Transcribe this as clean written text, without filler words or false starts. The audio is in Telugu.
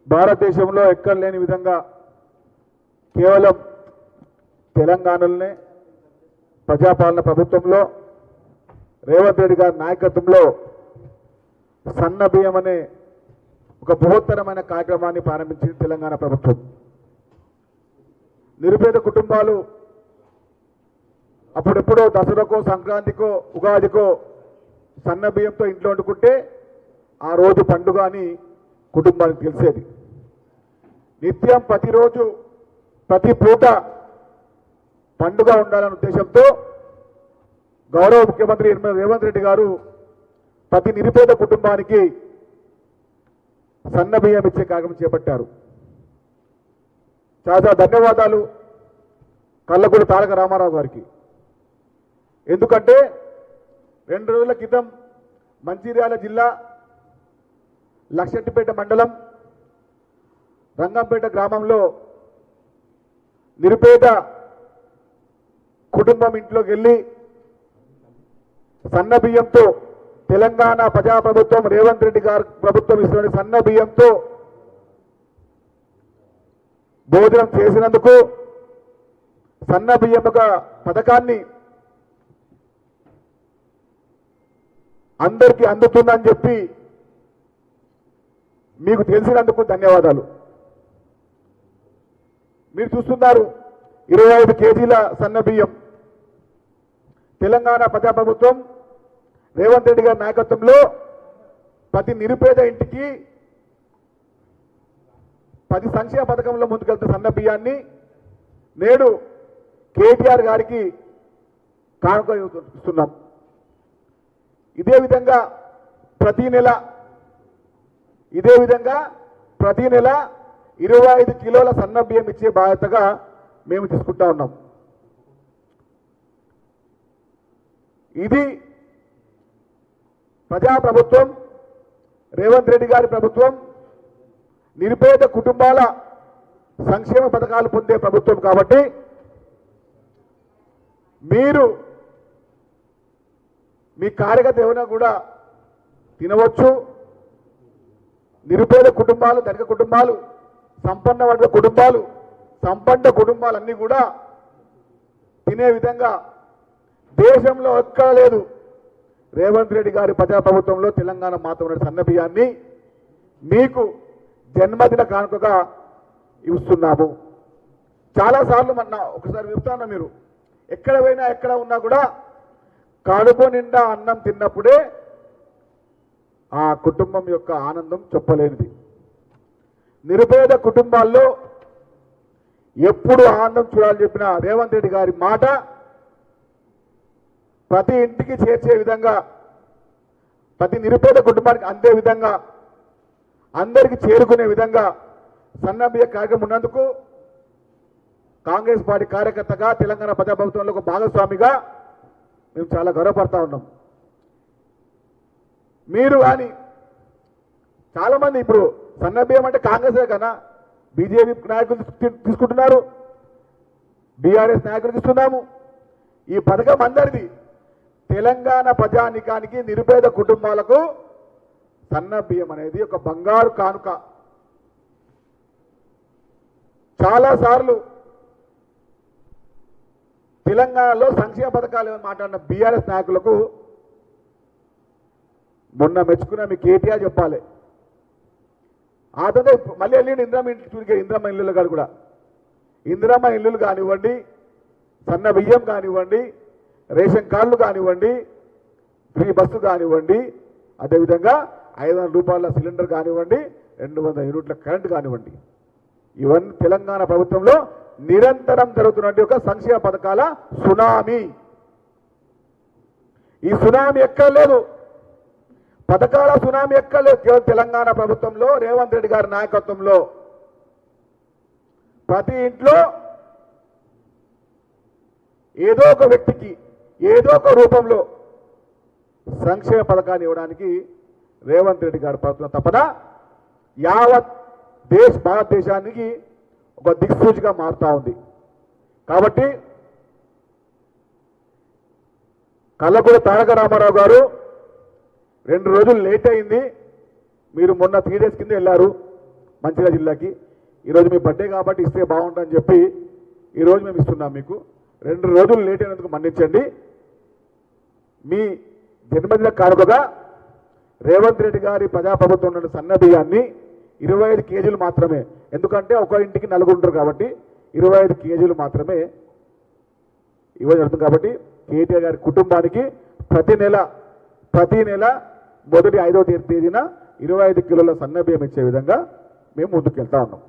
భారతదేశంలో ఎక్కడ లేని విధంగా కేవలం తెలంగాణలోనే ప్రజాపాలన ప్రభుత్వంలో రేవంత్ రెడ్డి గారి నాయకత్వంలో సన్న బియ్యం అనే ఒక బృహత్తరమైన కార్యక్రమాన్ని ప్రారంభించింది తెలంగాణ ప్రభుత్వం. నిరుపేద కుటుంబాలు అప్పుడెప్పుడో దసరాకో సంక్రాంతికో ఉగాదికో సన్న బియ్యంతో ఇంట్లో వండుకుంటే ఆ రోజు పండుగ అని కుటుంబానికి తెలిసేది. నిత్యం ప్రతిరోజు ప్రతి పూట పండుగ ఉండాలనే ఉద్దేశంతో గౌరవ ముఖ్యమంత్రి రేవంత్ రెడ్డి గారు ప్రతి నిరుపేద కుటుంబానికి సన్న బియ్యం ఇచ్చే కార్యక్రమం చేపట్టారు. చాలా ధన్యవాదాలు కల్లకూడి తారక రామారావు గారికి. ఎందుకంటే 2 రోజుల క్రితం మంచిర్యాల జిల్లా లక్షెట్టిపేట మండలం రంగంపేట గ్రామంలో నిరుపేద కుటుంబం ఇంట్లోకి వెళ్ళి సన్న బియ్యంతో తెలంగాణ ప్రజాప్రభుత్వం రేవంత్ రెడ్డి గారు ప్రభుత్వం ఇస్తున్న సన్న బియ్యంతో భోజనం చేసినందుకు సన్న బియ్యం ఒక పథకాన్ని అందరికీ అందుతుందని చెప్పి మీకు తెలిసినందుకు ధన్యవాదాలు. మీరు చూస్తున్నారు 25 కేజీల సన్న బియ్యం తెలంగాణ ప్రజాప్రభుత్వం రేవంత్ రెడ్డి గారి నాయకత్వంలో ప్రతి నిరుపేద ఇంటికి 10 సంక్షేమ పథకంలో ముందుకెళ్తున్న సన్న బియ్యాన్ని నేడు కేటీఆర్ గారికి కానుక ఇస్తున్నాం. ఇదే విధంగా ప్రతి నెల 25 కిలోల సన్న బియ్యం ఇచ్చే బాధ్యతగా మేము తీసుకుంటా ఉన్నాం. ఇది ప్రజాప్రభుత్వం రేవంత్ రెడ్డి గారి ప్రభుత్వం నిరుపేద కుటుంబాల సంక్షేమ పథకాలు పొందే ప్రభుత్వం కాబట్టి మీరు మీ కార్యకర్త ఏమైనా కూడా తినవచ్చు. నిరుపేద కుటుంబాలు, ధనిక కుటుంబాలు, సంపన్న వర్గ కుటుంబాలు, సంపన్న కుటుంబాలన్నీ కూడా తినే విధంగా దేశంలో ఎక్కడ లేదు. రేవంత్ రెడ్డి గారి ప్రజాప్రభుత్వంలో తెలంగాణ మాత్రమే సన్న బియ్యాన్ని మీకు జన్మదిన కానుకగా ఇస్తున్నాము. చాలాసార్లు ఒకసారి చెప్తాను, మీరు ఎక్కడ పోయినా ఎక్కడ ఉన్నా కూడా కడుపు నిండా అన్నం తిన్నప్పుడే ఆ కుటుంబం యొక్క ఆనందం చెప్పలేనిది. నిరుపేద కుటుంబాల్లో ఎప్పుడు ఆనందం చూడాలని చెప్పిన రేవంత్ రెడ్డి గారి మాట ప్రతి ఇంటికి చేర్చే విధంగా, ప్రతి నిరుపేద కుటుంబానికి అందే విధంగా, అందరికీ చేరుకునే విధంగా సన్న బియ్య కార్యక్రమం ఉన్నందుకు కాంగ్రెస్ పార్టీ కార్యకర్తగా తెలంగాణ ప్రజాప్రభుత్వంలో ఒక భాగస్వామిగా మేము చాలా గర్వపడతా ఉన్నాం. మీరు కానీ చాలామంది ఇప్పుడు సన్న బియ్యం అంటే కాంగ్రెసే కన్నా బీజేపీ నాయకులు తీసుకుంటున్నారు, బీఆర్ఎస్ నాయకులకు ఇస్తున్నాము. ఈ పథకం అందరిది. తెలంగాణ ప్రజానికానికి నిరుపేద కుటుంబాలకు సన్న బియ్యం అనేది ఒక బంగారు కానుక. చాలాసార్లు తెలంగాణలో సంక్షేమ పథకాలు ఏమని మాట్లాడిన బీఆర్ఎస్ నాయకులకు మొన్న మెచ్చుకున్న మీ కేటీఆర్ చెప్పాలి. ఆ తర్వాత మళ్ళీ వెళ్ళిండి ఇందిరమ్మ ఇల్లులు గారు కూడా. ఇందిరమ్మ ఇల్లులు కానివ్వండి, సన్న బియ్యం కానివ్వండి, రేషన్ కార్డులు కానివ్వండి, ఫ్రీ బస్సు కానివ్వండి, అదేవిధంగా 500 రూపాయల సిలిండర్ కానివ్వండి, 200 యూనిట్ల కరెంటు కానివ్వండి, ఇవన్నీ తెలంగాణ ప్రభుత్వంలో నిరంతరం జరుగుతున్నటువంటి ఒక సంక్షేమ పథకాల సునామీ. ఈ సునామీ ఎక్కర్లేదు, పథకాల సునామీ ఎక్కర్లేదు. కేవలం తెలంగాణ ప్రభుత్వంలో రేవంత్ రెడ్డి గారి నాయకత్వంలో ప్రతి ఇంట్లో ఏదో ఒక వ్యక్తికి ఏదో ఒక రూపంలో సంక్షేమ పథకాన్ని ఇవ్వడానికి రేవంత్ రెడ్డి గారి ప్రభుత్వం తప్పన యావత్ భారతదేశానికి ఒక దిక్సూచిగా మారుతా ఉంది. కాబట్టి కల్లకూడి తారక రామారావు గారు 2 రోజులు లేట్ అయింది. మీరు మొన్న 3 డేస్ కింద వెళ్ళారు. మంచిర్యాల జిల్లాకి. ఈరోజు మీ బర్త్డే కాబట్టి ఇస్తే బాగుంటుందని చెప్పి ఈరోజు మేము ఇస్తున్నాం మీకు. 2 రోజులు లేట్ అయినందుకు మన్నించండి. మీ జన్మదిన కానుకగా రేవంత్ రెడ్డి గారి ప్రజాప్రభుత్వం ఉన్న సన్న బియ్యాన్ని 25 కేజీలు మాత్రమే, ఎందుకంటే ఒక ఇంటికి 4 ఉంటారు కాబట్టి 25 కేజీలు మాత్రమే ఇవ్వడం జరుగుతుంది. కాబట్టి కేటీఆర్ గారి కుటుంబానికి ప్రతి నెల మొదటి 5వ తేదీన 25 కిలోల సన్న బియ్యం ఇచ్చే విధంగా మేము ముందుకు వెళ్తా ఉన్నాం.